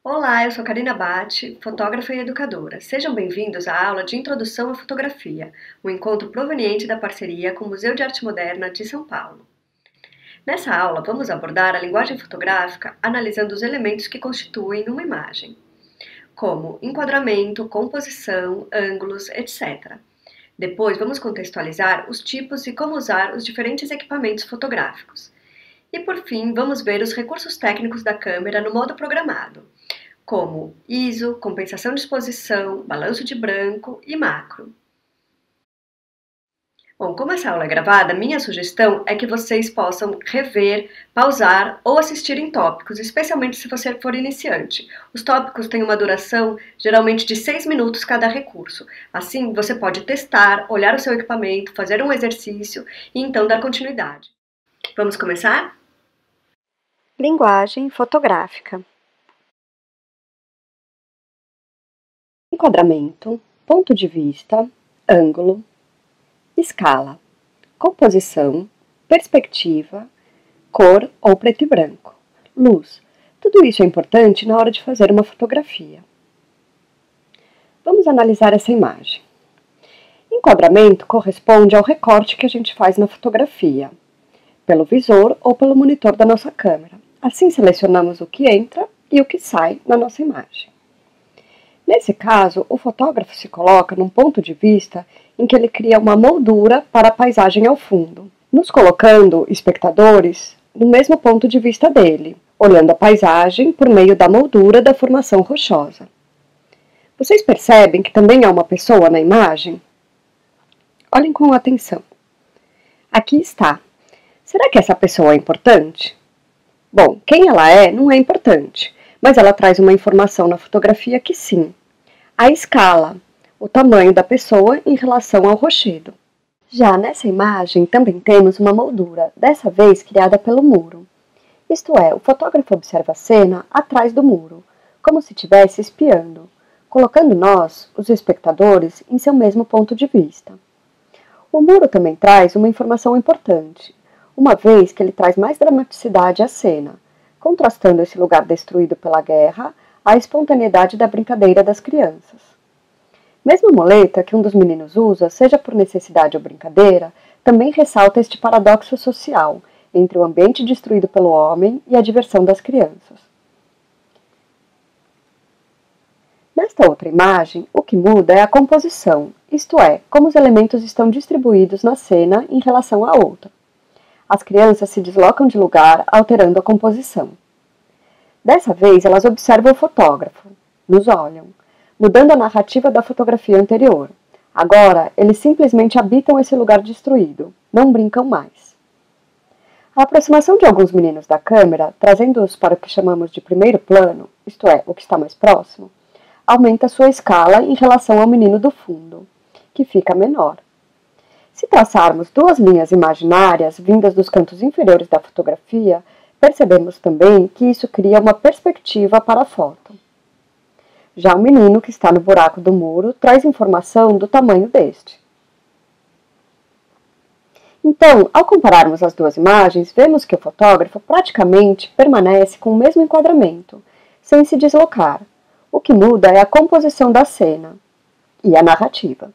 Olá, eu sou Karina Batti, fotógrafa e educadora. Sejam bem-vindos à aula de Introdução à Fotografia, um encontro proveniente da parceria com o Museu de Arte Moderna de São Paulo. Nessa aula, vamos abordar a linguagem fotográfica analisando os elementos que constituem uma imagem, como enquadramento, composição, ângulos, etc. Depois, vamos contextualizar os tipos e como usar os diferentes equipamentos fotográficos. E por fim, vamos ver os recursos técnicos da câmera no modo programado, como ISO, compensação de exposição, balanço de branco e macro. Bom, como essa aula é gravada, minha sugestão é que vocês possam rever, pausar ou assistir em tópicos, especialmente se você for iniciante. Os tópicos têm uma duração geralmente de 6 minutos cada recurso. Assim, você pode testar, olhar o seu equipamento, fazer um exercício e então dar continuidade. Vamos começar? Linguagem fotográfica. Enquadramento, ponto de vista, ângulo, escala, composição, perspectiva, cor ou preto e branco, luz. Tudo isso é importante na hora de fazer uma fotografia. Vamos analisar essa imagem. Enquadramento corresponde ao recorte que a gente faz na fotografia, pelo visor ou pelo monitor da nossa câmera. Assim selecionamos o que entra e o que sai na nossa imagem. Nesse caso, o fotógrafo se coloca num ponto de vista em que ele cria uma moldura para a paisagem ao fundo, nos colocando, espectadores, no mesmo ponto de vista dele, olhando a paisagem por meio da moldura da formação rochosa. Vocês percebem que também há uma pessoa na imagem? Olhem com atenção. Aqui está. Será que essa pessoa é importante? Bom, quem ela é não é importante, mas ela traz uma informação na fotografia que sim. A escala, o tamanho da pessoa em relação ao rochedo. Já nessa imagem também temos uma moldura, dessa vez criada pelo muro. Isto é, o fotógrafo observa a cena atrás do muro, como se estivesse espiando, colocando nós, os espectadores, em seu mesmo ponto de vista. O muro também traz uma informação importante, uma vez que ele traz mais dramaticidade à cena, contrastando esse lugar destruído pela guerra à espontaneidade da brincadeira das crianças. Mesmo a muleta que um dos meninos usa, seja por necessidade ou brincadeira, também ressalta este paradoxo social entre o ambiente destruído pelo homem e a diversão das crianças. Nesta outra imagem, o que muda é a composição, isto é, como os elementos estão distribuídos na cena em relação à outra. As crianças se deslocam de lugar, alterando a composição. Dessa vez, elas observam o fotógrafo, nos olham, mudando a narrativa da fotografia anterior. Agora, eles simplesmente habitam esse lugar destruído, não brincam mais. A aproximação de alguns meninos da câmera, trazendo-os para o que chamamos de primeiro plano, isto é, o que está mais próximo, aumenta sua escala em relação ao menino do fundo, que fica menor. Se traçarmos duas linhas imaginárias vindas dos cantos inferiores da fotografia, percebemos também que isso cria uma perspectiva para a foto. Já o menino que está no buraco do muro traz informação do tamanho deste. Então, ao compararmos as duas imagens, vemos que o fotógrafo praticamente permanece com o mesmo enquadramento, sem se deslocar. O que muda é a composição da cena e a narrativa,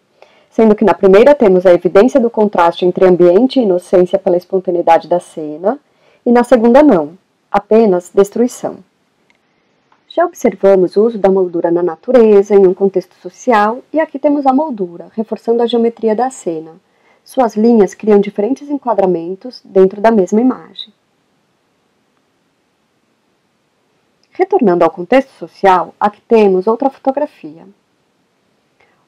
sendo que na primeira temos a evidência do contraste entre ambiente e inocência pela espontaneidade da cena, e na segunda não, apenas destruição. Já observamos o uso da moldura na natureza, em um contexto social, e aqui temos a moldura, reforçando a geometria da cena. Suas linhas criam diferentes enquadramentos dentro da mesma imagem. Retornando ao contexto social, aqui temos outra fotografia.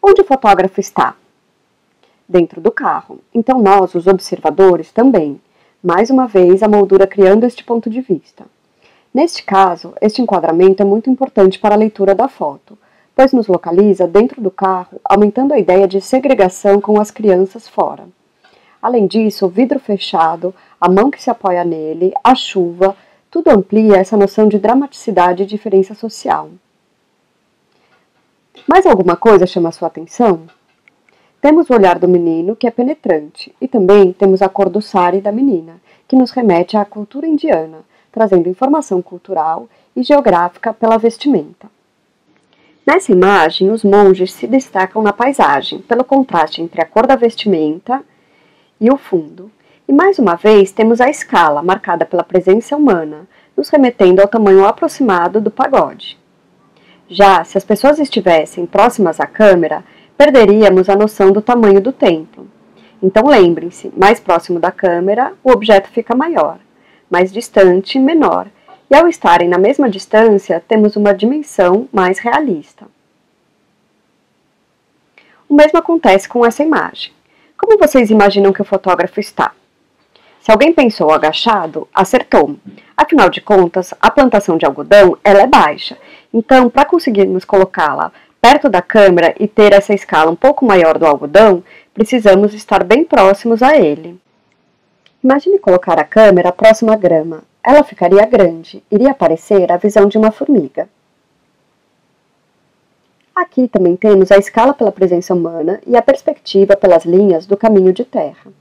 Onde o fotógrafo está? Dentro do carro. Então nós, os observadores, também. Mais uma vez, a moldura criando este ponto de vista. Neste caso, este enquadramento é muito importante para a leitura da foto, pois nos localiza dentro do carro, aumentando a ideia de segregação com as crianças fora. Além disso, o vidro fechado, a mão que se apoia nele, a chuva, tudo amplia essa noção de dramaticidade e diferença social. Mais alguma coisa chama a sua atenção? Temos o olhar do menino, que é penetrante, e também temos a cor do sari da menina, que nos remete à cultura indiana, trazendo informação cultural e geográfica pela vestimenta. Nessa imagem, os monges se destacam na paisagem, pelo contraste entre a cor da vestimenta e o fundo. E mais uma vez temos a escala, marcada pela presença humana, nos remetendo ao tamanho aproximado do pagode. Já se as pessoas estivessem próximas à câmera, perderíamos a noção do tamanho do templo. Então lembrem-se, mais próximo da câmera, o objeto fica maior, mais distante, menor. E ao estarem na mesma distância, temos uma dimensão mais realista. O mesmo acontece com essa imagem. Como vocês imaginam que o fotógrafo está? Se alguém pensou agachado, acertou. Afinal de contas, a plantação de algodão ela é baixa. Então, para conseguirmos colocá-la perto da câmera e ter essa escala um pouco maior do algodão, precisamos estar bem próximos a ele. Imagine colocar a câmera próxima à grama. Ela ficaria grande, iria parecer a visão de uma formiga. Aqui também temos a escala pela presença humana e a perspectiva pelas linhas do caminho de terra.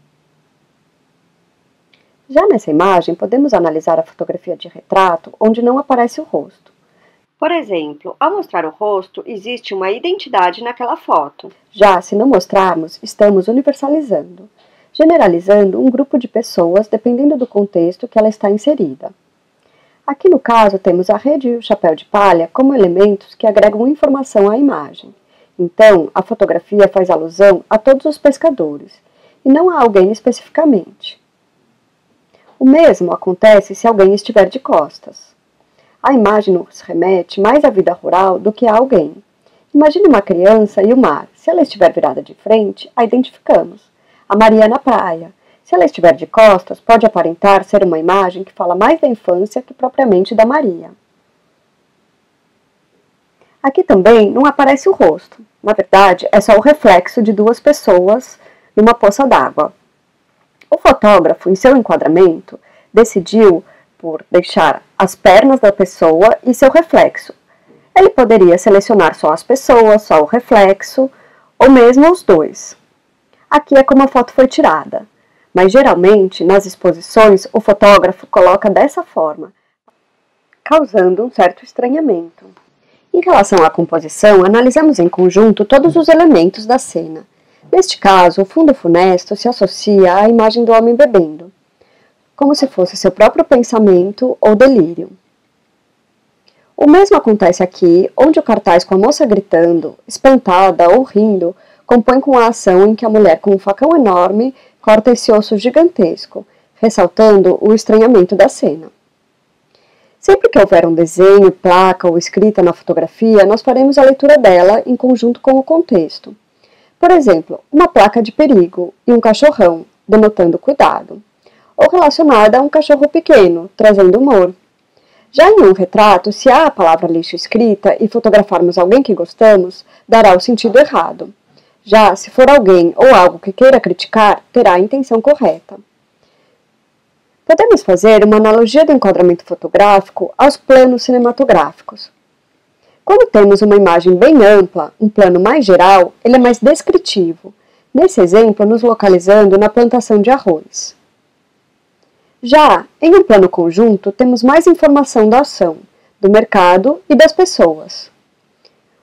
Já nessa imagem, podemos analisar a fotografia de retrato, onde não aparece o rosto. Por exemplo, ao mostrar o rosto, existe uma identidade naquela foto. Já se não mostrarmos, estamos universalizando, generalizando um grupo de pessoas dependendo do contexto que ela está inserida. Aqui no caso temos a rede e o chapéu de palha como elementos que agregam informação à imagem. Então, a fotografia faz alusão a todos os pescadores, e não a alguém especificamente. O mesmo acontece se alguém estiver de costas. A imagem nos remete mais à vida rural do que a alguém. Imagine uma criança e o mar. Se ela estiver virada de frente, a identificamos. A Maria na praia. Se ela estiver de costas, pode aparentar ser uma imagem que fala mais da infância que propriamente da Maria. Aqui também não aparece o rosto. Na verdade, é só o reflexo de duas pessoas numa poça d'água. O fotógrafo, em seu enquadramento, decidiu por deixar as pernas da pessoa e seu reflexo. Ele poderia selecionar só as pessoas, só o reflexo, ou mesmo os dois. Aqui é como a foto foi tirada, mas geralmente nas exposições o fotógrafo coloca dessa forma, causando um certo estranhamento. Em relação à composição, analisamos em conjunto todos os elementos da cena. Neste caso, o fundo funesto se associa à imagem do homem bebendo, como se fosse seu próprio pensamento ou delírio. O mesmo acontece aqui, onde o cartaz com a moça gritando, espantada ou rindo, compõe com a ação em que a mulher com um facão enorme corta esse osso gigantesco, ressaltando o estranhamento da cena. Sempre que houver um desenho, placa ou escrita na fotografia, nós faremos a leitura dela em conjunto com o contexto. Por exemplo, uma placa de perigo e um cachorrão, denotando cuidado, ou relacionada a um cachorro pequeno, trazendo humor. Já em um retrato, se há a palavra lixo escrita e fotografarmos alguém que gostamos, dará o sentido errado. Já se for alguém ou algo que queira criticar, terá a intenção correta. Podemos fazer uma analogia do enquadramento fotográfico aos planos cinematográficos. Quando temos uma imagem bem ampla, um plano mais geral, ele é mais descritivo, nesse exemplo nos localizando na plantação de arroz. Já em um plano conjunto, temos mais informação da ação, do mercado e das pessoas.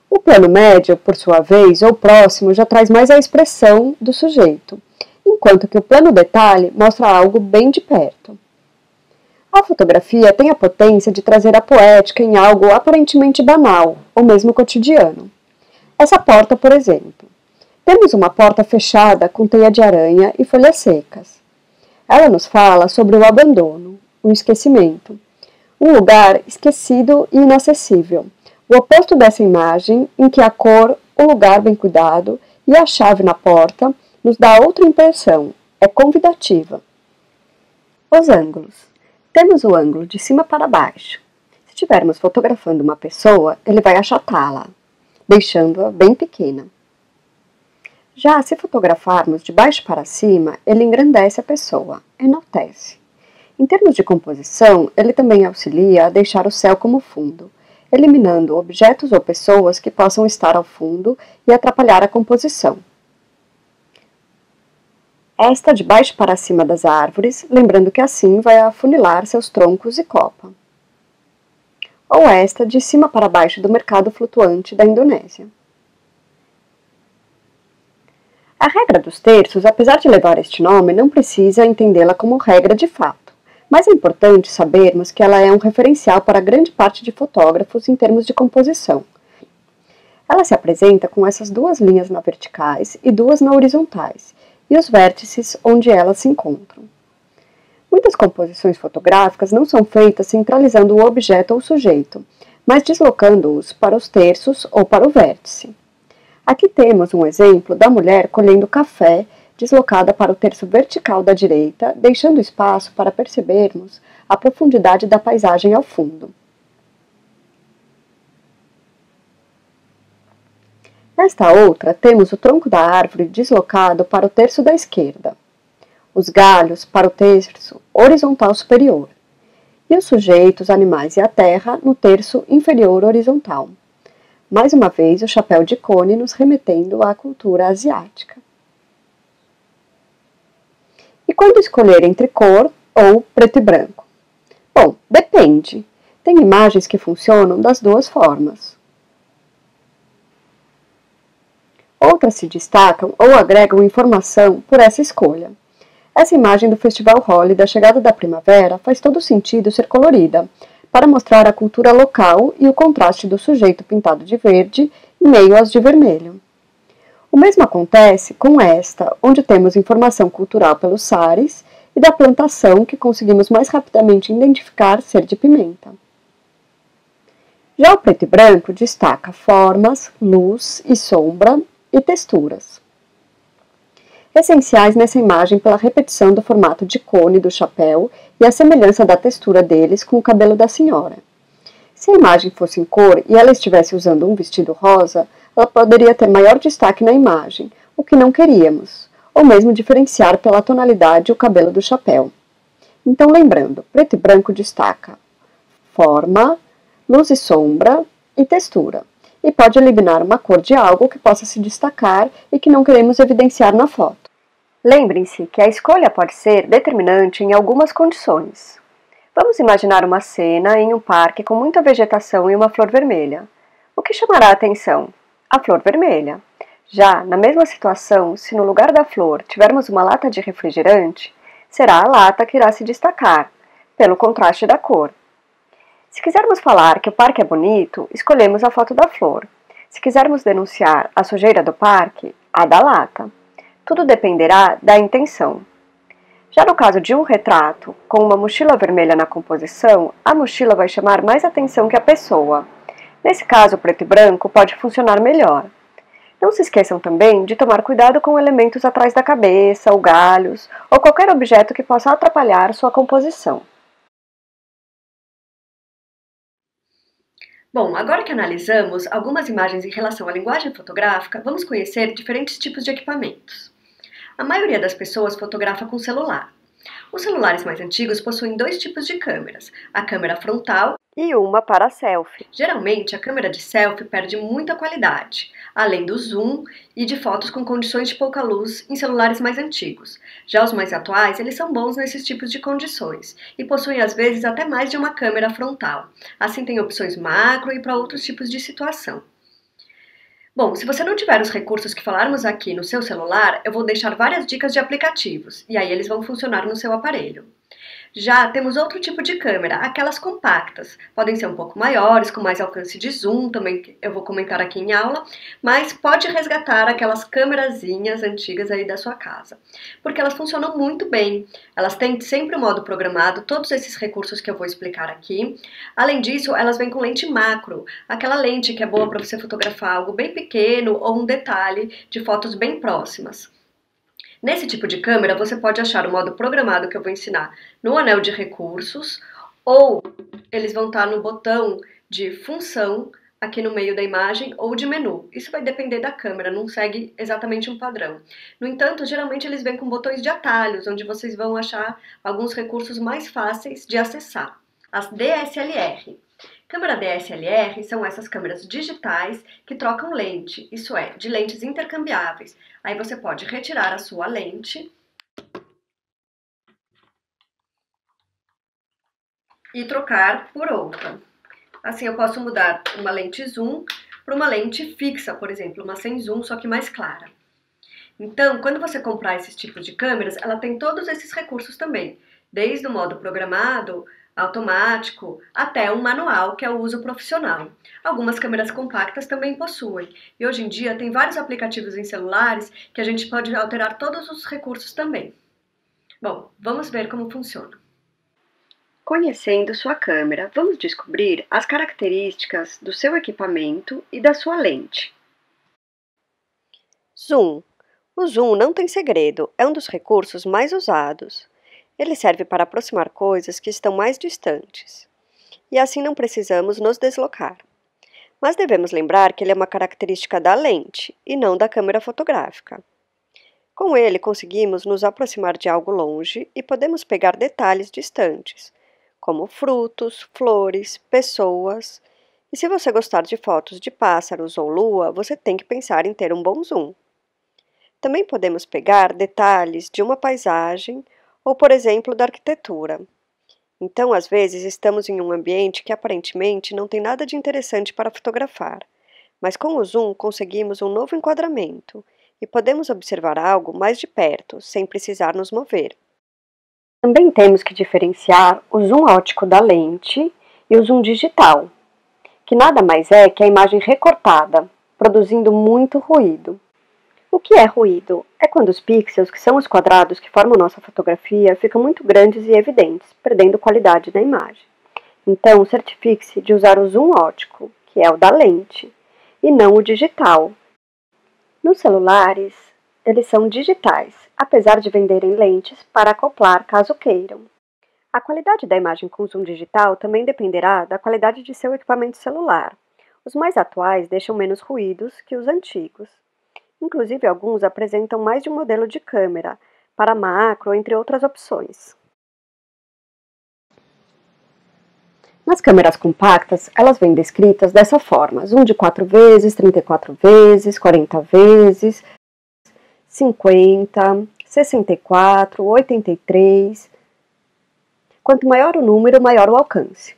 O plano médio, por sua vez, ou próximo, já traz mais a expressão do sujeito, enquanto que o plano detalhe mostra algo bem de perto. A fotografia tem a potência de trazer a poética em algo aparentemente banal, ou mesmo cotidiano. Essa porta, por exemplo. Temos uma porta fechada com teia de aranha e folhas secas. Ela nos fala sobre o abandono, o esquecimento. Um lugar esquecido e inacessível. O oposto dessa imagem, em que a cor, o lugar bem cuidado e a chave na porta nos dá outra impressão, é convidativa. Os ângulos. Temos o ângulo de cima para baixo. Se estivermos fotografando uma pessoa, ele vai achatá-la, deixando-a bem pequena. Já se fotografarmos de baixo para cima, ele engrandece a pessoa, enaltece. Em termos de composição, ele também auxilia a deixar o céu como fundo, eliminando objetos ou pessoas que possam estar ao fundo e atrapalhar a composição. Esta de baixo para cima das árvores, lembrando que assim vai afunilar seus troncos e copa. ou esta de cima para baixo do mercado flutuante da Indonésia. A regra dos terços, apesar de levar este nome, não precisa entendê-la como regra de fato, mas é importante sabermos que ela é um referencial para grande parte de fotógrafos em termos de composição. Ela se apresenta com essas duas linhas na verticais e duas na horizontais, e os vértices onde elas se encontram. Muitas composições fotográficas não são feitas centralizando o objeto ou sujeito, mas deslocando-os para os terços ou para o vértice. Aqui temos um exemplo da mulher colhendo café deslocada para o terço vertical da direita, deixando espaço para percebermos a profundidade da paisagem ao fundo. Nesta outra, temos o tronco da árvore deslocado para o terço da esquerda, os galhos para o terço horizontal superior, e os sujeitos, animais e a terra no terço inferior horizontal. Mais uma vez, o chapéu de cone nos remetendo à cultura asiática. E quando escolher entre cor ou preto e branco? Bom, depende. Tem imagens que funcionam das duas formas. Outras se destacam ou agregam informação por essa escolha. Essa imagem do Festival Holi da chegada da primavera faz todo sentido ser colorida, para mostrar a cultura local e o contraste do sujeito pintado de verde em meio aos de vermelho. O mesmo acontece com esta, onde temos informação cultural pelos sares e da plantação que conseguimos mais rapidamente identificar ser de pimenta. Já o preto e branco destaca formas, luz e sombra e texturas. Essenciais nessa imagem pela repetição do formato de cone do chapéu e a semelhança da textura deles com o cabelo da senhora. Se a imagem fosse em cor e ela estivesse usando um vestido rosa, ela poderia ter maior destaque na imagem, o que não queríamos, ou mesmo diferenciar pela tonalidade o cabelo do chapéu. Então, lembrando, preto e branco destaca forma, luz e sombra e textura, e pode eliminar uma cor de algo que possa se destacar e que não queremos evidenciar na foto. Lembrem-se que a escolha pode ser determinante em algumas condições. Vamos imaginar uma cena em um parque com muita vegetação e uma flor vermelha. O que chamará a atenção? A flor vermelha. Já, na mesma situação, se no lugar da flor tivermos uma lata de refrigerante, será a lata que irá se destacar, pelo contraste da cor. Se quisermos falar que o parque é bonito, escolhemos a foto da flor. Se quisermos denunciar a sujeira do parque, a da lata. Tudo dependerá da intenção. Já no caso de um retrato, com uma mochila vermelha na composição, a mochila vai chamar mais atenção que a pessoa. Nesse caso, o preto e branco pode funcionar melhor. Não se esqueçam também de tomar cuidado com elementos atrás da cabeça, ou galhos, ou qualquer objeto que possa atrapalhar sua composição. Bom, agora que analisamos algumas imagens em relação à linguagem fotográfica, vamos conhecer diferentes tipos de equipamentos. A maioria das pessoas fotografa com celular. Os celulares mais antigos possuem dois tipos de câmeras, a câmera frontal e uma para selfie. Geralmente, a câmera de selfie perde muita qualidade, além do zoom e de fotos com condições de pouca luz em celulares mais antigos. Já os mais atuais, eles são bons nesses tipos de condições e possuem às vezes até mais de uma câmera frontal. Assim tem opções macro e para outros tipos de situação. Bom, se você não tiver os recursos que falarmos aqui no seu celular, eu vou deixar várias dicas de aplicativos, e aí eles vão funcionar no seu aparelho. Já temos outro tipo de câmera, aquelas compactas. Podem ser um pouco maiores, com mais alcance de zoom, também eu vou comentar aqui em aula, mas pode resgatar aquelas câmerazinhas antigas aí da sua casa, porque elas funcionam muito bem. Elas têm sempre o modo programado, todos esses recursos que eu vou explicar aqui. Além disso, elas vêm com lente macro, aquela lente que é boa para você fotografar algo bem pequeno ou um detalhe de fotos bem próximas. Nesse tipo de câmera, você pode achar o modo programado que eu vou ensinar no anel de recursos, ou eles vão estar no botão de função aqui no meio da imagem ou de menu. Isso vai depender da câmera, não segue exatamente um padrão. No entanto, geralmente eles vêm com botões de atalhos, onde vocês vão achar alguns recursos mais fáceis de acessar. As DSLR. Câmera DSLR são essas câmeras digitais que trocam lente, isso é, de lentes intercambiáveis. Aí você pode retirar a sua lente e trocar por outra. Assim eu posso mudar uma lente zoom para uma lente fixa, por exemplo, uma sem zoom, só que mais clara. Então, quando você comprar esses tipos de câmeras, ela tem todos esses recursos também, desde o modo programado, automático, até um manual, que é o uso profissional. Algumas câmeras compactas também possuem, e hoje em dia tem vários aplicativos em celulares que a gente pode alterar todos os recursos também. Bom, vamos ver como funciona. Conhecendo sua câmera, vamos descobrir as características do seu equipamento e da sua lente. Zoom. O zoom não tem segredo, é um dos recursos mais usados. Ele serve para aproximar coisas que estão mais distantes. E assim não precisamos nos deslocar. Mas devemos lembrar que ele é uma característica da lente e não da câmera fotográfica. Com ele, conseguimos nos aproximar de algo longe e podemos pegar detalhes distantes, como frutos, flores, pessoas. E se você gostar de fotos de pássaros ou lua, você tem que pensar em ter um bom zoom. Também podemos pegar detalhes de uma paisagem ou, por exemplo, da arquitetura. Então, às vezes, estamos em um ambiente que aparentemente não tem nada de interessante para fotografar, mas com o zoom conseguimos um novo enquadramento e podemos observar algo mais de perto, sem precisar nos mover. Também temos que diferenciar o zoom óptico da lente e o zoom digital, que nada mais é que a imagem recortada, produzindo muito ruído. O que é ruído? É quando os pixels, que são os quadrados que formam nossa fotografia, ficam muito grandes e evidentes, perdendo qualidade na imagem. Então, certifique-se de usar o zoom óptico, que é o da lente, e não o digital. Nos celulares, eles são digitais, apesar de venderem lentes para acoplar caso queiram. A qualidade da imagem com zoom digital também dependerá da qualidade de seu equipamento celular. Os mais atuais deixam menos ruídos que os antigos. Inclusive, alguns apresentam mais de um modelo de câmera, para macro, entre outras opções. Nas câmeras compactas, elas vêm descritas dessa forma: zoom de 4 vezes, 34 vezes, 40 vezes, 50, 64, 83. Quanto maior o número, maior o alcance.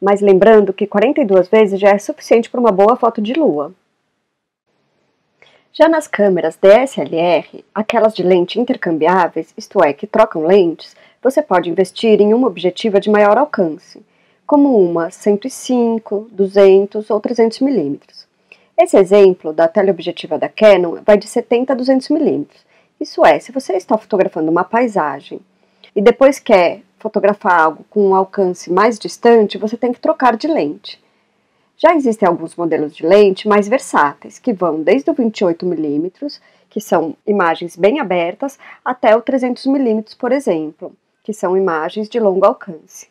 Mas lembrando que 42 vezes já é suficiente para uma boa foto de lua. Já nas câmeras DSLR, aquelas de lente intercambiáveis, isto é, que trocam lentes, você pode investir em uma objetiva de maior alcance, como uma 105, 200 ou 300 mm. Esse exemplo da teleobjetiva da Canon vai de 70 a 200 mm. Isso é, se você está fotografando uma paisagem e depois quer fotografar algo com um alcance mais distante, você tem que trocar de lente. Já existem alguns modelos de lente mais versáteis, que vão desde o 28 mm, que são imagens bem abertas, até o 300 mm, por exemplo, que são imagens de longo alcance.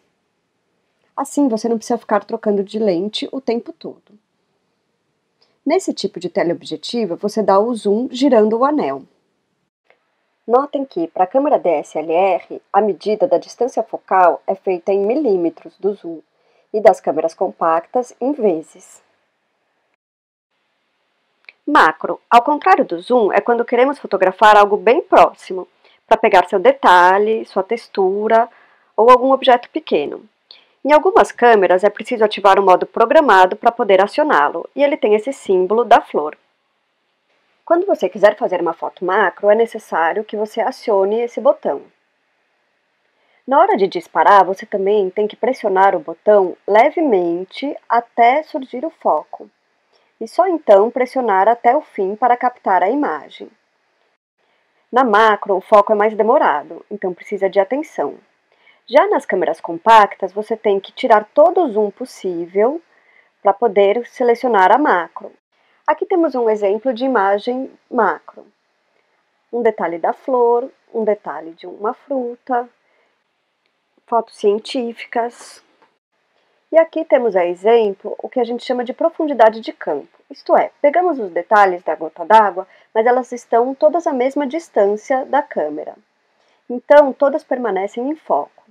Assim, você não precisa ficar trocando de lente o tempo todo. Nesse tipo de teleobjetiva, você dá o zoom girando o anel. Notem que, para a câmera DSLR, a medida da distância focal é feita em milímetros do zoom, e das câmeras compactas em vezes. Macro, ao contrário do zoom, é quando queremos fotografar algo bem próximo, para pegar seu detalhe, sua textura ou algum objeto pequeno. Em algumas câmeras é preciso ativar o modo programado para poder acioná-lo, e ele tem esse símbolo da flor. Quando você quiser fazer uma foto macro, é necessário que você acione esse botão. Na hora de disparar, você também tem que pressionar o botão levemente até surgir o foco, e só então pressionar até o fim para captar a imagem. Na macro, o foco é mais demorado, então precisa de atenção. Já nas câmeras compactas, você tem que tirar todo o zoom possível para poder selecionar a macro. Aqui temos um exemplo de imagem macro. Um detalhe da flor, um detalhe de uma fruta, fotos científicas. E aqui temos a exemplo o que a gente chama de profundidade de campo. Isto é, pegamos os detalhes da gota d'água, mas elas estão todas à mesma distância da câmera. Então, todas permanecem em foco.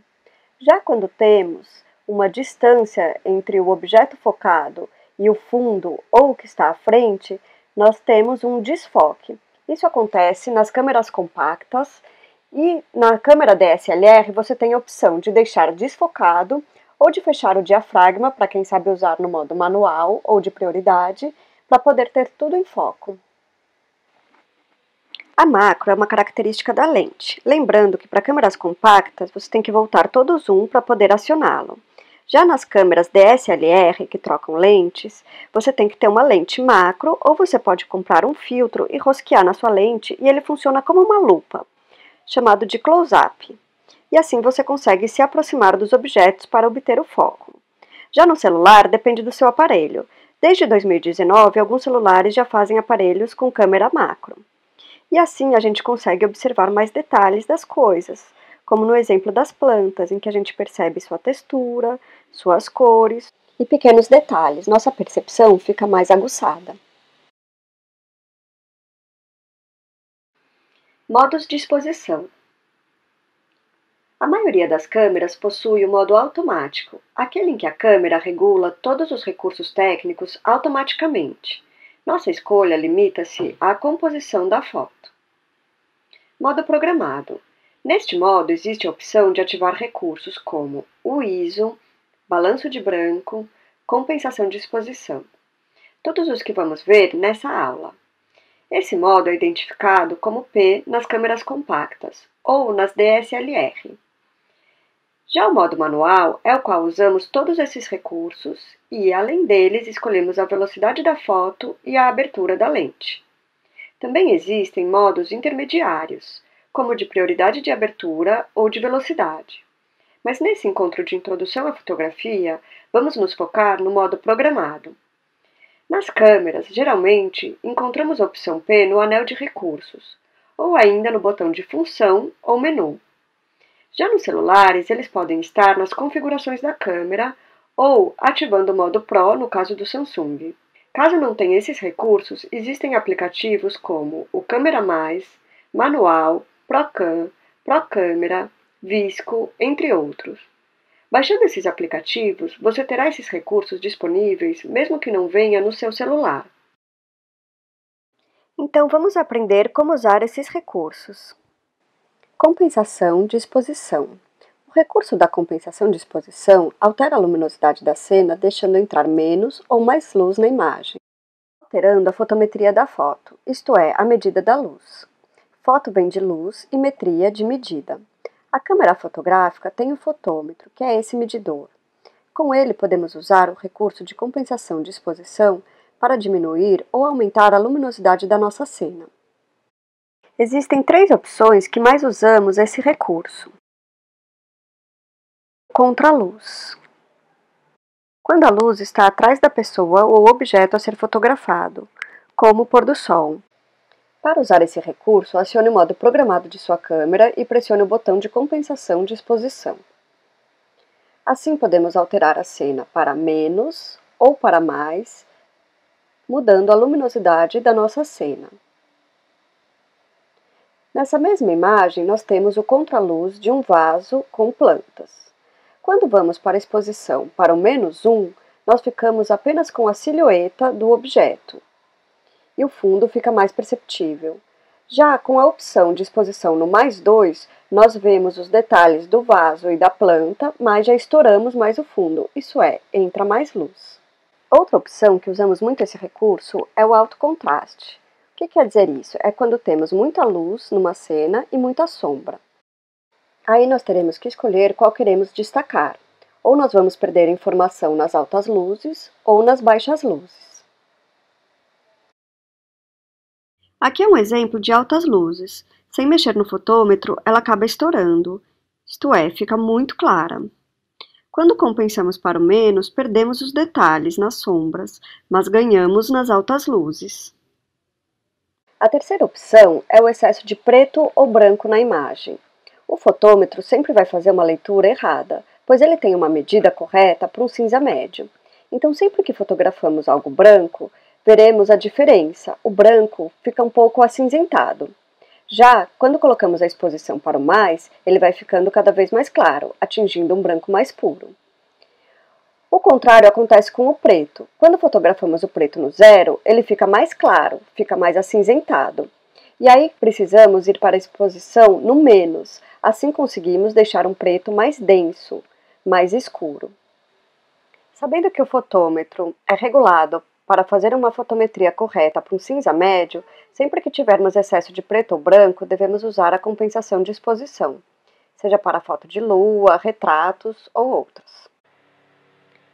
Já quando temos uma distância entre o objeto focado e o fundo ou o que está à frente, nós temos um desfoque. Isso acontece nas câmeras compactas e na câmera DSLR você tem a opção de deixar desfocado ou de fechar o diafragma, para quem sabe usar no modo manual ou de prioridade, para poder ter tudo em foco. A macro é uma característica da lente, lembrando que para câmeras compactas você tem que voltar todo o zoom para poder acioná-lo. Já nas câmeras DSLR, que trocam lentes, você tem que ter uma lente macro ou você pode comprar um filtro e rosquear na sua lente e ele funciona como uma lupa, chamado de close-up. E assim você consegue se aproximar dos objetos para obter o foco. Já no celular, depende do seu aparelho. Desde 2019, alguns celulares já fazem aparelhos com câmera macro. E assim a gente consegue observar mais detalhes das coisas, como no exemplo das plantas, em que a gente percebe sua textura, suas cores e pequenos detalhes. Nossa percepção fica mais aguçada. Modos de exposição. A maioria das câmeras possui o modo automático, aquele em que a câmera regula todos os recursos técnicos automaticamente. Nossa escolha limita-se à composição da foto. Modo programado. Neste modo existe a opção de ativar recursos como o ISO, balanço de branco, compensação de exposição. Todos os que vamos ver nessa aula. Esse modo é identificado como P nas câmeras compactas ou nas DSLR. Já o modo manual é o qual usamos todos esses recursos e, além deles, escolhemos a velocidade da foto e a abertura da lente. Também existem modos intermediários, como de prioridade de abertura ou de velocidade. Mas nesse encontro de introdução à fotografia, vamos nos focar no modo programado. Nas câmeras, geralmente, encontramos a opção P no anel de recursos, ou ainda no botão de função ou menu. Já nos celulares, eles podem estar nas configurações da câmera ou ativando o modo Pro no caso do Samsung. Caso não tenha esses recursos, existem aplicativos como o Câmera Mais, Manual, Procam, Procâmera, Visco, entre outros. Baixando esses aplicativos, você terá esses recursos disponíveis, mesmo que não venha no seu celular. Então vamos aprender como usar esses recursos. Compensação de exposição. O recurso da compensação de exposição altera a luminosidade da cena, deixando entrar menos ou mais luz na imagem, alterando a fotometria da foto, isto é, a medida da luz. Foto vem de luz e metria de medida. A câmera fotográfica tem o fotômetro, que é esse medidor. Com ele podemos usar o recurso de compensação de exposição para diminuir ou aumentar a luminosidade da nossa cena. Existem 3 opções que mais usamos esse recurso. Contraluz. Quando a luz está atrás da pessoa ou objeto a ser fotografado, como o pôr do sol. Para usar esse recurso, acione o modo programado de sua câmera e pressione o botão de compensação de exposição. Assim podemos alterar a cena para menos ou para mais, mudando a luminosidade da nossa cena. Nessa mesma imagem, nós temos o contraluz de um vaso com plantas. Quando vamos para a exposição para o -1, nós ficamos apenas com a silhueta do objeto, e o fundo fica mais perceptível. Já com a opção de exposição no +2, nós vemos os detalhes do vaso e da planta, mas já estouramos mais o fundo, isso é, entra mais luz. Outra opção que usamos muito esse recurso é o alto contraste. O que quer dizer isso? É quando temos muita luz numa cena e muita sombra. Aí nós teremos que escolher qual queremos destacar. Ou nós vamos perder informação nas altas luzes ou nas baixas luzes. Aqui é um exemplo de altas luzes. Sem mexer no fotômetro, ela acaba estourando. Isto é, fica muito clara. Quando compensamos para o menos, perdemos os detalhes nas sombras, mas ganhamos nas altas luzes. A terceira opção é o excesso de preto ou branco na imagem. O fotômetro sempre vai fazer uma leitura errada, pois ele tem uma medida correta para um cinza médio. Então, sempre que fotografamos algo branco, veremos a diferença. O branco fica um pouco acinzentado. Já, quando colocamos a exposição para o mais, ele vai ficando cada vez mais claro, atingindo um branco mais puro. O contrário acontece com o preto. Quando fotografamos o preto no 0, ele fica mais claro, fica mais acinzentado. E aí precisamos ir para a exposição no menos, assim conseguimos deixar um preto mais denso, mais escuro. Sabendo que o fotômetro é regulado para fazer uma fotometria correta para um cinza médio, sempre que tivermos excesso de preto ou branco, devemos usar a compensação de exposição, seja para foto de lua, retratos ou outros.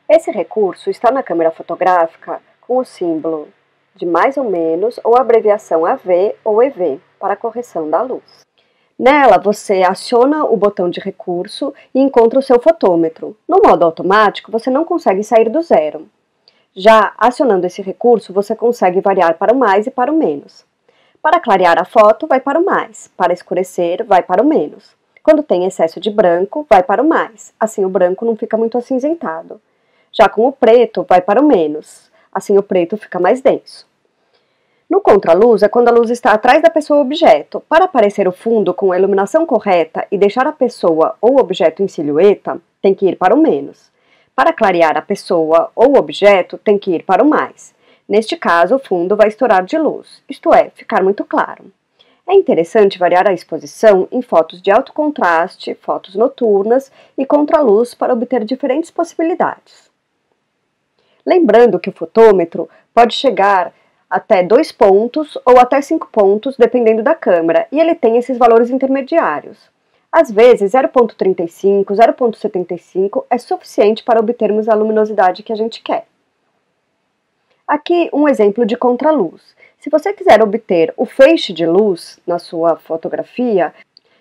Esse recurso está na câmera fotográfica com o símbolo de mais ou menos ou abreviação AV ou EV para correção da luz. Nela, você aciona o botão de recurso e encontra o seu fotômetro. No modo automático, você não consegue sair do zero. Já acionando esse recurso, você consegue variar para o mais e para o menos. Para clarear a foto, vai para o mais. Para escurecer, vai para o menos. Quando tem excesso de branco, vai para o mais. Assim o branco não fica muito acinzentado. Já com o preto, vai para o menos. Assim o preto fica mais denso. No contraluz é quando a luz está atrás da pessoa ou objeto. Para aparecer o fundo com a iluminação correta e deixar a pessoa ou objeto em silhueta, tem que ir para o menos. Para clarear a pessoa ou objeto, tem que ir para o mais. Neste caso, o fundo vai estourar de luz, isto é, ficar muito claro. É interessante variar a exposição em fotos de alto contraste, fotos noturnas e contraluz para obter diferentes possibilidades. Lembrando que o fotômetro pode chegar até 2 pontos ou até 5 pontos, dependendo da câmera, e ele tem esses valores intermediários. Às vezes, 0,35, 0,75 é suficiente para obtermos a luminosidade que a gente quer. Aqui um exemplo de contraluz. Se você quiser obter o feixe de luz na sua fotografia,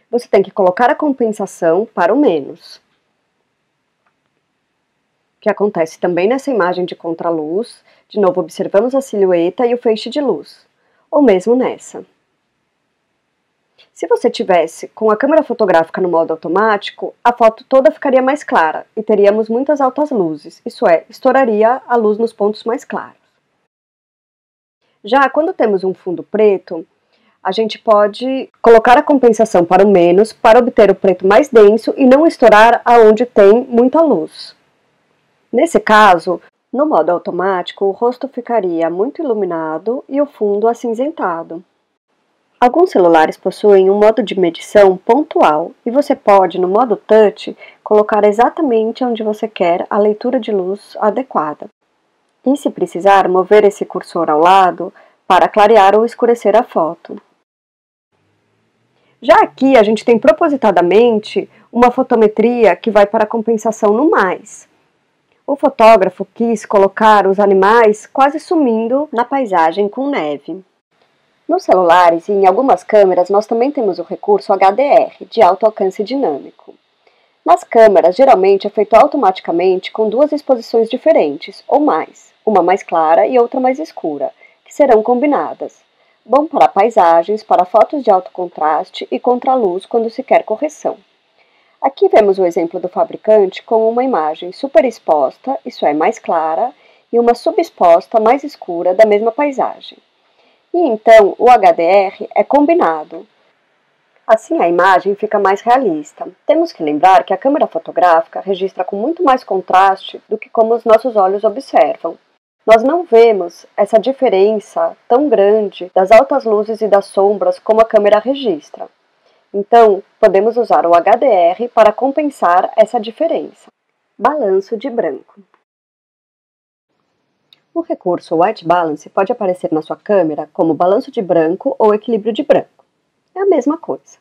você tem que colocar a compensação para o menos, que acontece também nessa imagem de contraluz. De novo, observamos a silhueta e o feixe de luz, ou mesmo nessa. Se você tivesse com a câmera fotográfica no modo automático, a foto toda ficaria mais clara e teríamos muitas altas luzes, isso é, estouraria a luz nos pontos mais claros. Já quando temos um fundo preto, a gente pode colocar a compensação para o menos para obter o preto mais denso e não estourar aonde tem muita luz. Nesse caso, no modo automático, o rosto ficaria muito iluminado e o fundo acinzentado. Alguns celulares possuem um modo de medição pontual e você pode, no modo touch, colocar exatamente onde você quer a leitura de luz adequada. E, se precisar, mover esse cursor ao lado para clarear ou escurecer a foto. Já aqui, a gente tem propositadamente uma fotometria que vai para a compensação no mais. O fotógrafo quis colocar os animais quase sumindo na paisagem com neve. Nos celulares e em algumas câmeras nós também temos o recurso HDR, de alto alcance dinâmico. Nas câmeras, geralmente é feito automaticamente com 2 exposições diferentes, ou mais, uma mais clara e outra mais escura, que serão combinadas. Bom para paisagens, para fotos de alto contraste e contraluz quando se quer correção. Aqui vemos o exemplo do fabricante com uma imagem superexposta, isso é, mais clara, e uma subexposta mais escura da mesma paisagem. E então o HDR é combinado. Assim a imagem fica mais realista. Temos que lembrar que a câmera fotográfica registra com muito mais contraste do que como os nossos olhos observam. Nós não vemos essa diferença tão grande das altas luzes e das sombras como a câmera registra. Então, podemos usar o HDR para compensar essa diferença. Balanço de branco. O recurso White Balance pode aparecer na sua câmera como balanço de branco ou equilíbrio de branco. É a mesma coisa.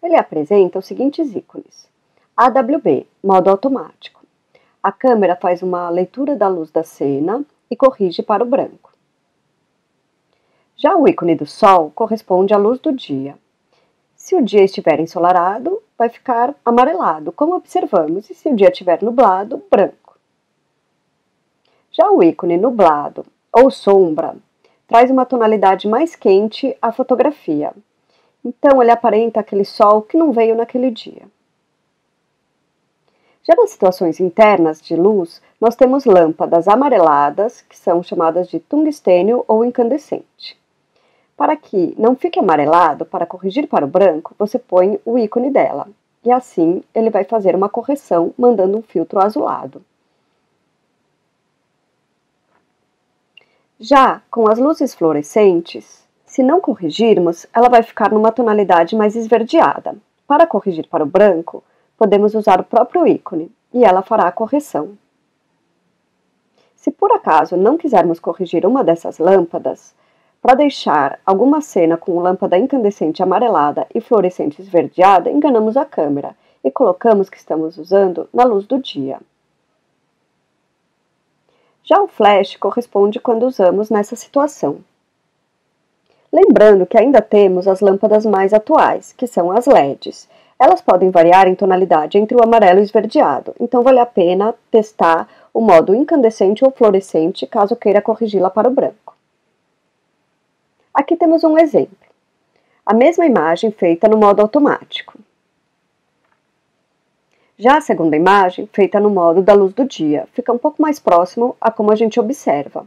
Ele apresenta os seguintes ícones. AWB, modo automático. A câmera faz uma leitura da luz da cena e corrige para o branco. Já o ícone do sol corresponde à luz do dia. Se o dia estiver ensolarado, vai ficar amarelado, como observamos, e se o dia estiver nublado, branco. Já o ícone nublado ou sombra traz uma tonalidade mais quente à fotografia. Então ele aparenta aquele sol que não veio naquele dia. Já nas situações internas de luz, nós temos lâmpadas amareladas, que são chamadas de tungstênio ou incandescente. Para que não fique amarelado, para corrigir para o branco, você põe o ícone dela. E assim ele vai fazer uma correção mandando um filtro azulado. Já com as luzes fluorescentes, se não corrigirmos, ela vai ficar numa tonalidade mais esverdeada. Para corrigir para o branco, podemos usar o próprio ícone e ela fará a correção. Se por acaso não quisermos corrigir uma dessas lâmpadas, para deixar alguma cena com lâmpada incandescente amarelada e fluorescente esverdeada, enganamos a câmera e colocamos que estamos usando na luz do dia. Já o flash corresponde quando usamos nessa situação. Lembrando que ainda temos as lâmpadas mais atuais, que são as LEDs. Elas podem variar em tonalidade entre o amarelo e o esverdeado, então vale a pena testar o modo incandescente ou fluorescente caso queira corrigi-la para o branco. Aqui temos um exemplo. A mesma imagem feita no modo automático. Já a segunda imagem, feita no modo da luz do dia, fica um pouco mais próximo a como a gente observa.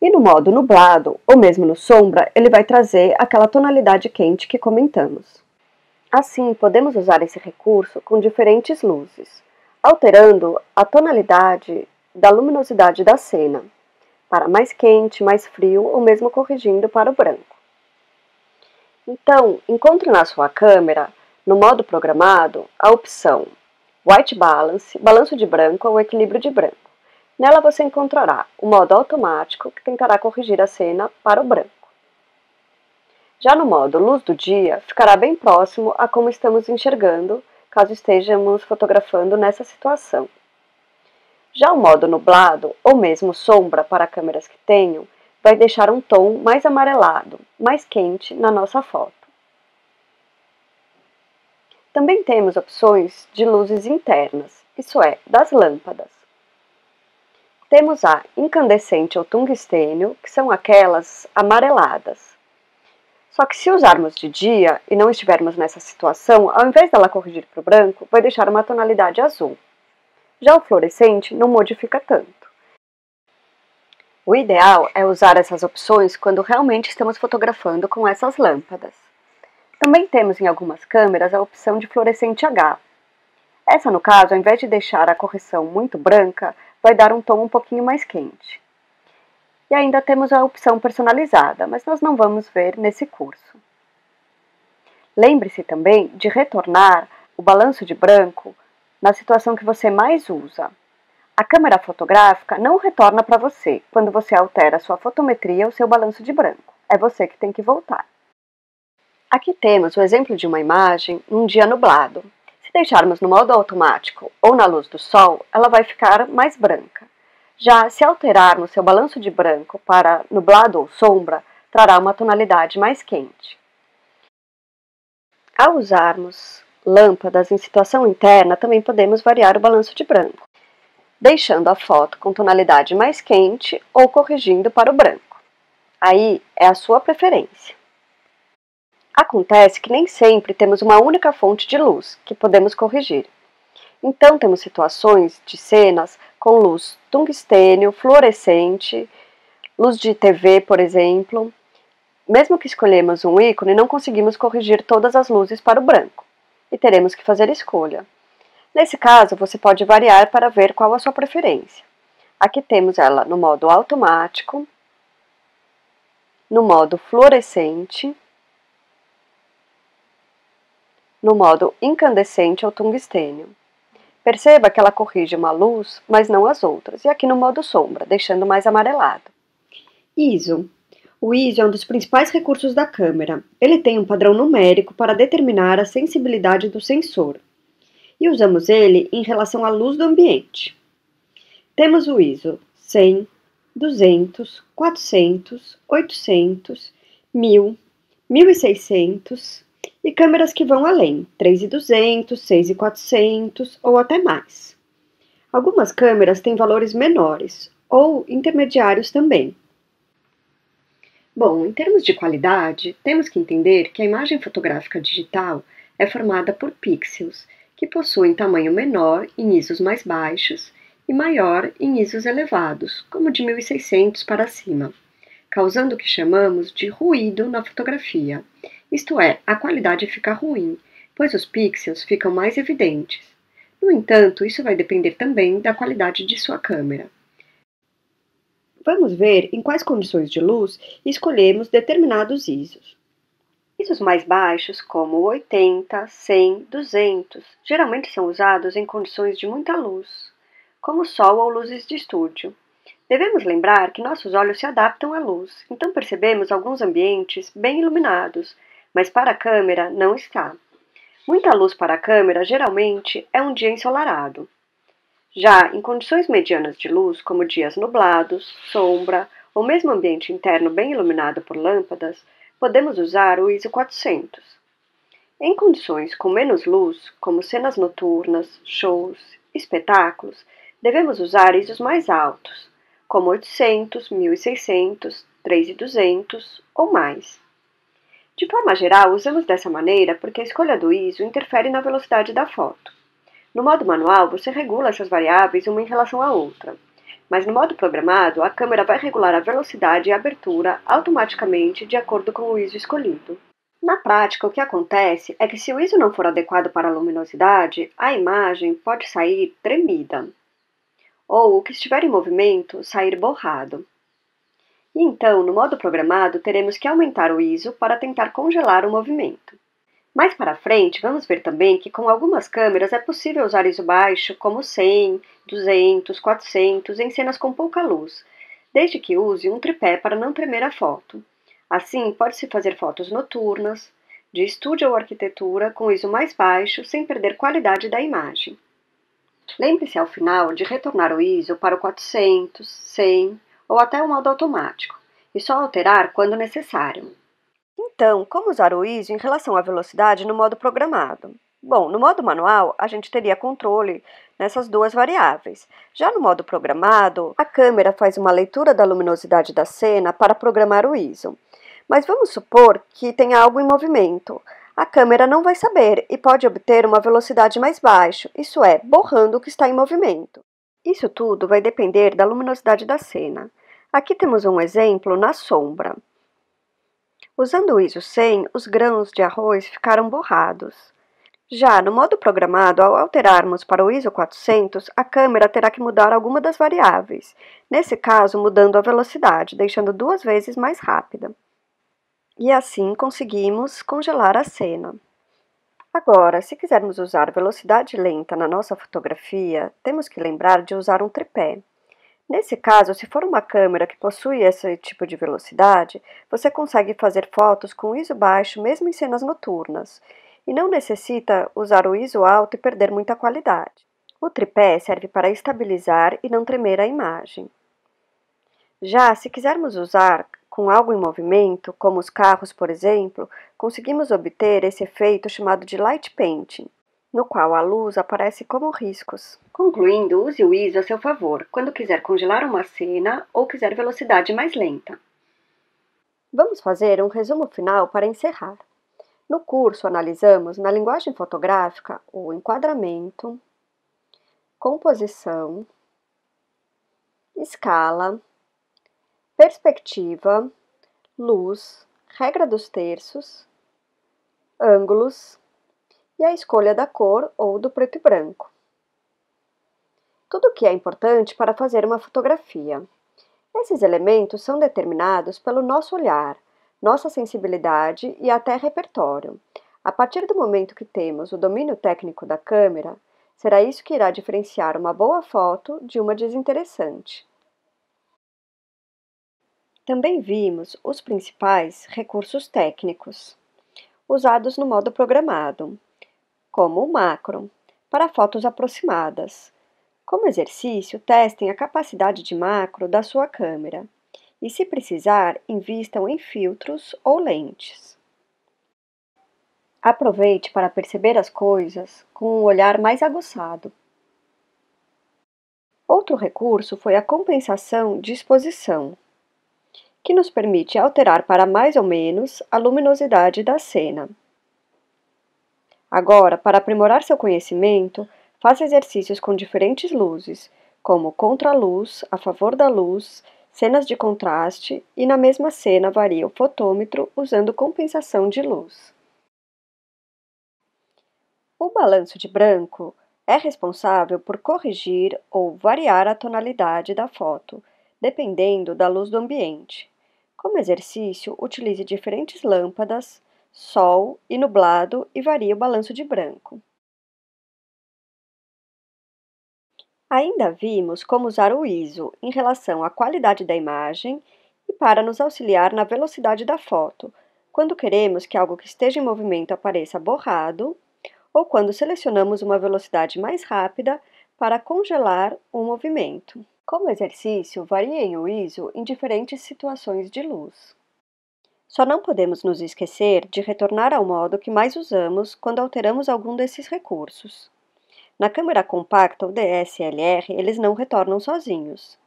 E no modo nublado, ou mesmo no sombra, ele vai trazer aquela tonalidade quente que comentamos. Assim, podemos usar esse recurso com diferentes luzes, alterando a tonalidade da luminosidade da cena, para mais quente, mais frio, ou mesmo corrigindo para o branco. Então, encontre na sua câmera, no modo programado, a opção White Balance, balanço de branco ou equilíbrio de branco. Nela você encontrará o modo automático, que tentará corrigir a cena para o branco. Já no modo luz do dia, ficará bem próximo a como estamos enxergando, caso estejamos fotografando nessa situação. Já o modo nublado, ou mesmo sombra para câmeras que tenham, vai deixar um tom mais amarelado, mais quente na nossa foto. Também temos opções de luzes internas, isso é, das lâmpadas. Temos a incandescente ou tungstênio, que são aquelas amareladas. Só que se usarmos de dia e não estivermos nessa situação, ao invés dela corrigir para o branco, vai deixar uma tonalidade azul. Já o fluorescente não modifica tanto. O ideal é usar essas opções quando realmente estamos fotografando com essas lâmpadas. Também temos em algumas câmeras a opção de fluorescente H. Essa, no caso, ao invés de deixar a correção muito branca, vai dar um tom um pouquinho mais quente. E ainda temos a opção personalizada, mas nós não vamos ver nesse curso. Lembre-se também de retornar o balanço de branco na situação que você mais usa. A câmera fotográfica não retorna para você quando você altera sua fotometria ou seu balanço de branco. É você que tem que voltar. Aqui temos o exemplo de uma imagem num dia nublado. Se deixarmos no modo automático ou na luz do sol, ela vai ficar mais branca. Já se alterarmos seu balanço de branco para nublado ou sombra, trará uma tonalidade mais quente. Ao usarmos lâmpadas em situação interna, também podemos variar o balanço de branco, deixando a foto com tonalidade mais quente ou corrigindo para o branco. Aí é a sua preferência. Acontece que nem sempre temos uma única fonte de luz que podemos corrigir. Então temos situações de cenas com luz tungstênio, fluorescente, luz de TV, por exemplo. Mesmo que escolhemos um ícone, não conseguimos corrigir todas as luzes para o branco e teremos que fazer escolha. Nesse caso, você pode variar para ver qual a sua preferência. Aqui temos ela no modo automático, no modo fluorescente, no modo incandescente ou tungstênio. Perceba que ela corrige uma luz, mas não as outras, e aqui no modo sombra, deixando mais amarelado. ISO. O ISO é um dos principais recursos da câmera. Ele tem um padrão numérico para determinar a sensibilidade do sensor, e usamos ele em relação à luz do ambiente. Temos o ISO 100, 200, 400, 800, 1000, 1600 e câmeras que vão além, 3200, 6400 ou até mais. Algumas câmeras têm valores menores ou intermediários também. Bom, em termos de qualidade, temos que entender que a imagem fotográfica digital é formada por pixels, que possuem tamanho menor em ISOs mais baixos e maior em ISOs elevados, como de 1600 para cima, causando o que chamamos de ruído na fotografia. Isto é, a qualidade fica ruim, pois os pixels ficam mais evidentes. No entanto, isso vai depender também da qualidade de sua câmera. Vamos ver em quais condições de luz escolhemos determinados ISOs. ISOs mais baixos, como 80, 100, 200, geralmente são usados em condições de muita luz. como sol ou luzes de estúdio. Devemos lembrar que nossos olhos se adaptam à luz, então percebemos alguns ambientes bem iluminados, mas para a câmera não está. Muita luz para a câmera geralmente é um dia ensolarado. Já em condições medianas de luz, como dias nublados, sombra ou mesmo ambiente interno bem iluminado por lâmpadas, podemos usar o ISO 400. Em condições com menos luz, como cenas noturnas, shows, espetáculos, devemos usar ISOs mais altos, como 800, 1600, 3200 ou mais. De forma geral, usamos dessa maneira porque a escolha do ISO interfere na velocidade da foto. No modo manual, você regula essas variáveis uma em relação à outra, mas no modo programado, a câmera vai regular a velocidade e a abertura automaticamente de acordo com o ISO escolhido. Na prática, o que acontece é que se o ISO não for adequado para a luminosidade, a imagem pode sair tremida, ou o que estiver em movimento sair borrado. E então, no modo programado, teremos que aumentar o ISO para tentar congelar o movimento. Mais para frente, vamos ver também que com algumas câmeras é possível usar ISO baixo, como 100, 200, 400, em cenas com pouca luz, desde que use um tripé para não tremer a foto. Assim, pode-se fazer fotos noturnas, de estúdio ou arquitetura, com ISO mais baixo, sem perder qualidade da imagem. Lembre-se ao final de retornar o ISO para o 400, 100 ou até o modo automático, e só alterar quando necessário. Então, como usar o ISO em relação à velocidade no modo programado? Bom, no modo manual, a gente teria controle nessas duas variáveis. Já no modo programado, a câmera faz uma leitura da luminosidade da cena para programar o ISO. Mas vamos supor que tenha algo em movimento. A câmera não vai saber e pode obter uma velocidade mais baixa, isso é, borrando o que está em movimento. Isso tudo vai depender da luminosidade da cena. Aqui temos um exemplo na sombra. Usando o ISO 100, os grãos de arroz ficaram borrados. Já no modo programado, ao alterarmos para o ISO 400, a câmera terá que mudar alguma das variáveis, nesse caso mudando a velocidade, deixando 2 vezes mais rápida. E assim conseguimos congelar a cena. Agora, se quisermos usar velocidade lenta na nossa fotografia, temos que lembrar de usar um tripé. Nesse caso, se for uma câmera que possui esse tipo de velocidade, você consegue fazer fotos com ISO baixo mesmo em cenas noturnas, e não necessita usar o ISO alto e perder muita qualidade. O tripé serve para estabilizar e não tremer a imagem. Já se quisermos usar com algo em movimento, como os carros, por exemplo, conseguimos obter esse efeito chamado de light painting, no qual a luz aparece como riscos. Concluindo, use o ISO a seu favor, quando quiser congelar uma cena ou quiser velocidade mais lenta. Vamos fazer um resumo final para encerrar. No curso, analisamos, na linguagem fotográfica, o enquadramento, composição, escala, perspectiva, luz, regra dos terços, ângulos e a escolha da cor ou do preto e branco. Tudo o que é importante para fazer uma fotografia. Esses elementos são determinados pelo nosso olhar, nossa sensibilidade e até repertório. A partir do momento que temos o domínio técnico da câmera, será isso que irá diferenciar uma boa foto de uma desinteressante. Também vimos os principais recursos técnicos usados no modo programado, como o macro, para fotos aproximadas. Como exercício, testem a capacidade de macro da sua câmera e, se precisar, invistam em filtros ou lentes. Aproveite para perceber as coisas com um olhar mais aguçado. Outro recurso foi a compensação de exposição, que nos permite alterar para mais ou menos a luminosidade da cena. Agora, para aprimorar seu conhecimento, faça exercícios com diferentes luzes, como contraluz, a favor da luz, cenas de contraste e na mesma cena varia o fotômetro usando compensação de luz. O balanço de branco é responsável por corrigir ou variar a tonalidade da foto, dependendo da luz do ambiente. Como exercício, utilize diferentes lâmpadas, sol e nublado e varie o balanço de branco. Ainda vimos como usar o ISO em relação à qualidade da imagem e para nos auxiliar na velocidade da foto, quando queremos que algo que esteja em movimento apareça borrado ou quando selecionamos uma velocidade mais rápida para congelar o movimento. Como exercício, variem o ISO em diferentes situações de luz. Só não podemos nos esquecer de retornar ao modo que mais usamos quando alteramos algum desses recursos. Na câmera compacta ou DSLR, eles não retornam sozinhos.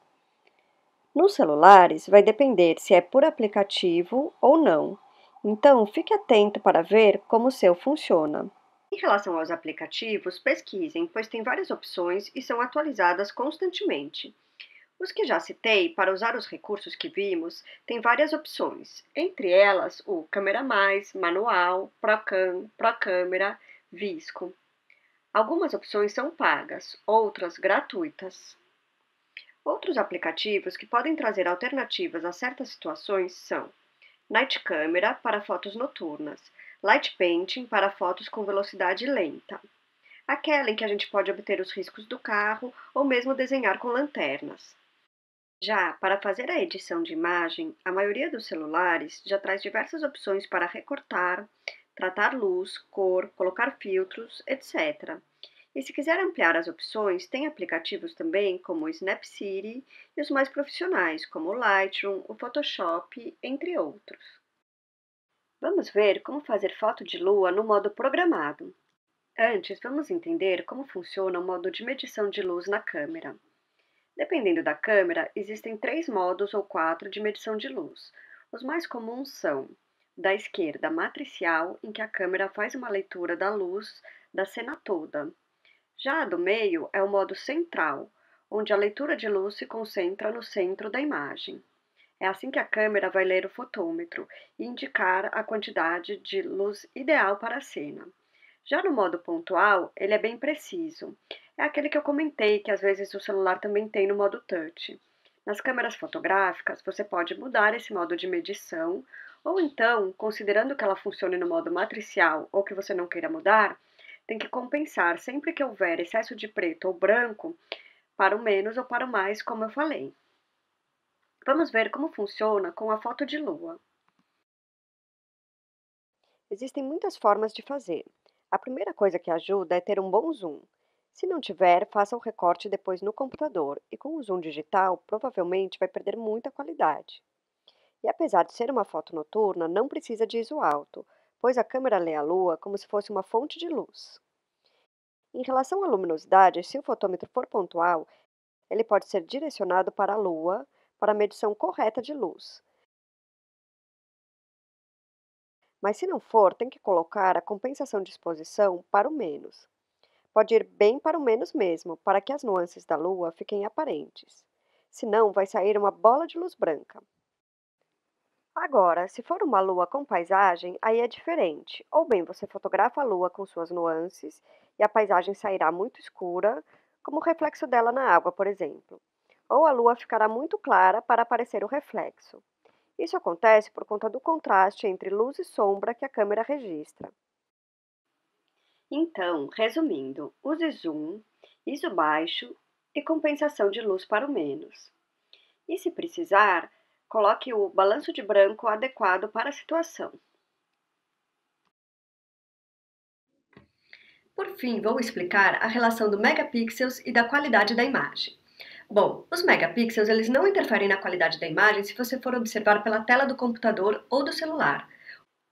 Nos celulares, vai depender se é por aplicativo ou não, então fique atento para ver como o seu funciona. Em relação aos aplicativos, pesquisem, pois tem várias opções e são atualizadas constantemente. Os que já citei, para usar os recursos que vimos, têm várias opções, entre elas o Câmera Mais, Manual, Procam, Procâmera, Visco. Algumas opções são pagas, outras gratuitas. Outros aplicativos que podem trazer alternativas a certas situações são Night Camera para fotos noturnas, Light Painting para fotos com velocidade lenta, aquela em que a gente pode obter os riscos do carro ou mesmo desenhar com lanternas. Já para fazer a edição de imagem, a maioria dos celulares já traz diversas opções para recortar, tratar luz, cor, colocar filtros, etc. E se quiser ampliar as opções, tem aplicativos também como o Snapseed e os mais profissionais, como o Lightroom, o Photoshop, entre outros. Vamos ver como fazer foto de lua no modo programado. Antes, vamos entender como funciona o modo de medição de luz na câmera. Dependendo da câmera, existem 3 modos ou 4 de medição de luz. Os mais comuns são: da esquerda, matricial, em que a câmera faz uma leitura da luz da cena toda. Já a do meio é o modo central, onde a leitura de luz se concentra no centro da imagem. É assim que a câmera vai ler o fotômetro e indicar a quantidade de luz ideal para a cena. Já no modo pontual, ele é bem preciso. É aquele que eu comentei que às vezes o celular também tem no modo touch. Nas câmeras fotográficas, você pode mudar esse modo de medição, ou então, considerando que ela funcione no modo matricial ou que você não queira mudar, tem que compensar sempre que houver excesso de preto ou branco para o menos ou para o mais, como eu falei. Vamos ver como funciona com a foto de lua. Existem muitas formas de fazer. A primeira coisa que ajuda é ter um bom zoom. Se não tiver, faça o recorte depois no computador e com o zoom digital, provavelmente vai perder muita qualidade. E apesar de ser uma foto noturna, não precisa de ISO alto, pois a câmera lê a lua como se fosse uma fonte de luz. Em relação à luminosidade, se o fotômetro for pontual, ele pode ser direcionado para a lua para a medição correta de luz. Mas se não for, tem que colocar a compensação de exposição para o menos. Pode ir bem para o menos mesmo, para que as nuances da lua fiquem aparentes. Senão, vai sair uma bola de luz branca. Agora, se for uma lua com paisagem, aí é diferente. Ou bem você fotografa a lua com suas nuances e a paisagem sairá muito escura, como o reflexo dela na água, por exemplo. Ou a lua ficará muito clara para aparecer o reflexo. Isso acontece por conta do contraste entre luz e sombra que a câmera registra. Então, resumindo, use zoom, ISO baixo e compensação de luz para o menos. E se precisar, coloque o balanço de branco adequado para a situação. Por fim, vou explicar a relação do megapixels e da qualidade da imagem. Bom, os megapixels eles não interferem na qualidade da imagem se você for observar pela tela do computador ou do celular.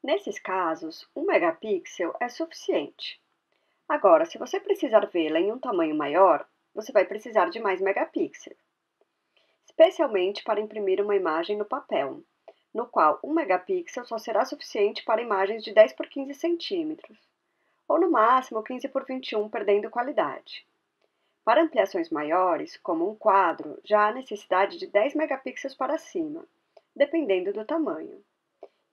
Nesses casos, 1 megapixel é suficiente. Agora, se você precisar vê-la em um tamanho maior, você vai precisar de mais megapixels, especialmente para imprimir uma imagem no papel, no qual 1 megapixel só será suficiente para imagens de 10 por 15 centímetros, ou no máximo 15 por 21, perdendo qualidade. Para ampliações maiores, como um quadro, já há necessidade de 10 megapixels para cima, dependendo do tamanho.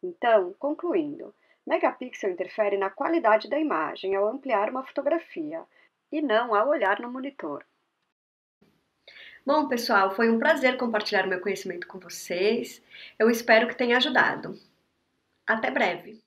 Então, concluindo, megapixel interfere na qualidade da imagem ao ampliar uma fotografia, e não ao olhar no monitor. Bom, pessoal, foi um prazer compartilhar meu conhecimento com vocês. Eu espero que tenha ajudado. Até breve!